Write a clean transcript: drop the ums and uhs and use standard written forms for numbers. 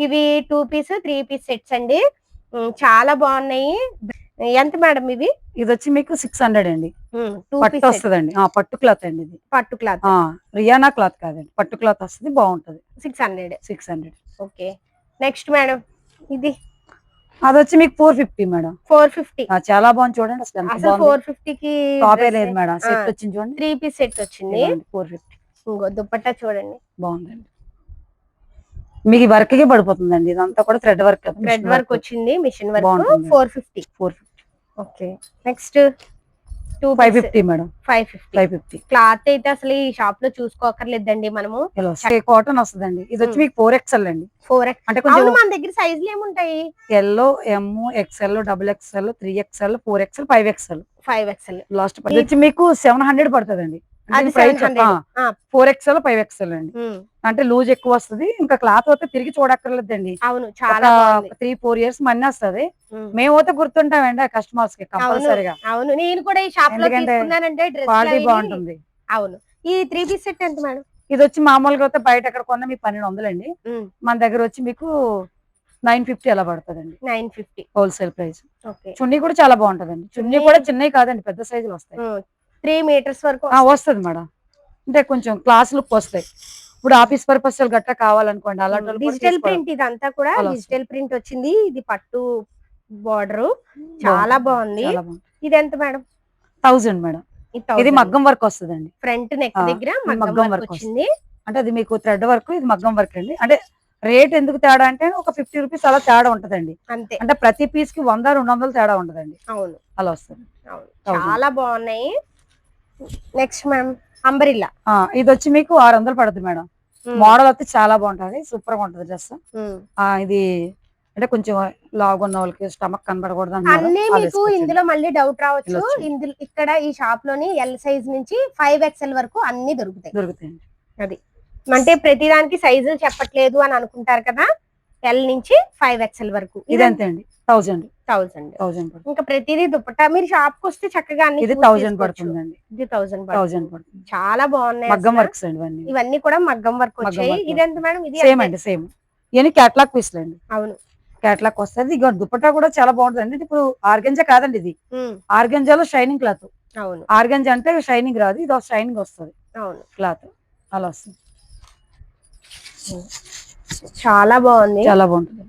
ఇవి 2 piece 3 piece sets అండి. చాలా బాగున్నాయి. ఎంత మేడం ఇవి? ఇది వచ్చి మీకు 600 అండి. 2 పట్టు పీస్ వస్తుందండి. పట్టు క్లాత్ అండి ఇది. పట్టు క్లాత్. రియానా క్లాత్ కాదండి, పట్టు క్లాత్ వస్తుంది, బాగుంటది. 600. ఓకే. నెక్స్ట్ మేడం ఇది అది వచ్చి మీకు 450 మేడం. 450. చాలా బాగుంది చూడండి, అసలు ఎంత అసలు బాగుంది. 450కి టాపే లేదు మేడం, సెట్ వచ్చింది చూడండి. 3 పీస్ సెట్ వచ్చింది. 450. ఇంకో దుపట్టా చూడండి, బాగుందండి. మీకు వర్క్ కి పడిపోతుందండి, ఇదంతా కూడా థ్రెడ్ వర్క్. థ్రెడ్ వర్క్ వచ్చింది, machine work. 450. Okay. Next 550 madam. 550. Cloth అయితే అసలు ఈ షాప్ లో చూసుకోకర్లేదండి మనము. కాటన్ వస్తుందండి. ఇది వచ్చి మీకు 4XL అండి. 4X అంటే కొంచెం మన దగ్గర సైజులు ఏముంటాయి? ఎల్లో, ఎం, XL, XXL, 3XL, 4XL, 5XL. Last వచ్చి మీకు 700 పడుతుందండి. 4XL 5XL అండి. అంటే లూజ్ ఎక్కువ వస్తుంది, ఇంకా క్లాత్ అయితే తిరిగి చూడక్కర్లేదండి. అవును, చాలా 3-4 ఇయర్స్ మనీ వస్తుంది. మేమైతే గుర్తుంటామండి ఆ కస్టమర్స్ కి కంపల్సరీగా. అవును, నేను కూడా ఈ షాప్ లో తీసుకున్నానంటే క్వాలిటీ బాగుంటుంది. అవును. ఈ 3 పీస్ సెట్ ఎంత మేడం? ఇది వచ్చి మామూలుగా అయితే బయట ఎక్కడ కొన్నా మీకు 1200 అండి. మన దగ్గర వచ్చి మీకు 950 అలా పడుతుందండి. 950 హోల్సేల్ ప్రైస్. చున్నీ కూడా చాలా బాగుంటదండి. చున్నీ కూడా చిన్నవి కాదండి, పెద్ద సైజులు వస్తాయి. 3 మీటర్స్ వరకు వస్తుంది మేడం. అంటే కొంచెం క్లాస్ లుక్ వస్తాయి. ఇప్పుడు ఆఫీస్ పర్పస్ గట్టా కావాలనుకోండి, అలాంటి డిజిటల్ ప్రింట్. ఇదంతా కూడా డిజిటల్ ప్రింట్ వచ్చింది. ఇది పట్టు బార్డర్ చాలా బాగుంది. ఇది ఎంత మేడం? 1000 మేడం. ఇది మగ్గం వర్క్ వస్తుందండి. ఫ్రంట్ నెక్ దగ్గర మగ్గం వర్క్ వచ్చింది. అంటే అది మీకు థ్రెడ్ వర్క్, ఇది మగ్గం వర్క్ అండి. అంటే రేట్ ఎందుకు తేడా అంటే ఒక 50 రూపీస్ అలా తేడా ఉంటదండి. అంతే. అంటే ప్రతి పీస్ కి 100-200 తేడా ఉంటదండి. అవును, అలా వస్తుంది. చాలా బాగున్నాయి. Next ma'am umbrella. ఇది వచ్చి మీకు 600 పడుతుంది మేడం. మోడల్ అయితే చాలా బాగుంటది, సూపర్ గా ఉంటది డ్రెస్. ఇది అంటే కొంచెం లావు ఉన్న వాళ్ళకి స్టమక్ కనబడకూడదు అన్నీ మీకు ఇందులో మళ్ళీ డౌట్ రావచ్చు. ఇందులో ఇక్కడ ఈ షాప్ లోని ఎల్ సైజ్ నుంచి 5XL వరకు అన్ని దొరుకుతాయి. అది అంటే ప్రతి దానికి సైజులు చెప్పట్లేదు అని అనుకుంటారు కదా. ఎల్ నుంచి 5XL వరకు. ఇదంతే అండి. 1000. ఇంకా ప్రతిదీ దుపట్టా మీరు షాప్ కి వస్తే చక్కగా అన్ని. ఇది 1000 పడుతుందండి. ఇది 1000 పడుతుంది. చాలా బాగున్నాయి మగ్గం వర్క్స్ అండి. ఇవన్నీ కూడా మగ్గం వర్క్ వచ్చాయి. ఇది ఎంత మేడం? ఇది సేమ్ అండి, సేమ్. ఇవన్నీ క్యాట్లాగ్ పీస్లు అండి. అవును, క్యాట్లాగ్ వస్తుంది. ఇక దుపట్టా కూడా చాలా బాగుంటుంది. ఇప్పుడు ఆర్గంజా కాదండి, ఇది ఆర్గంజాలో షైనింగ్ క్లాత్. అవును, ఆర్గంజా అంటే షైనింగ్ రాదు, ఇది షైనింగ్ వస్తుంది. అవును, క్లాత్ అలా వస్తుంది. చాలా బాగుంది, చాలా బాగుంటుంది.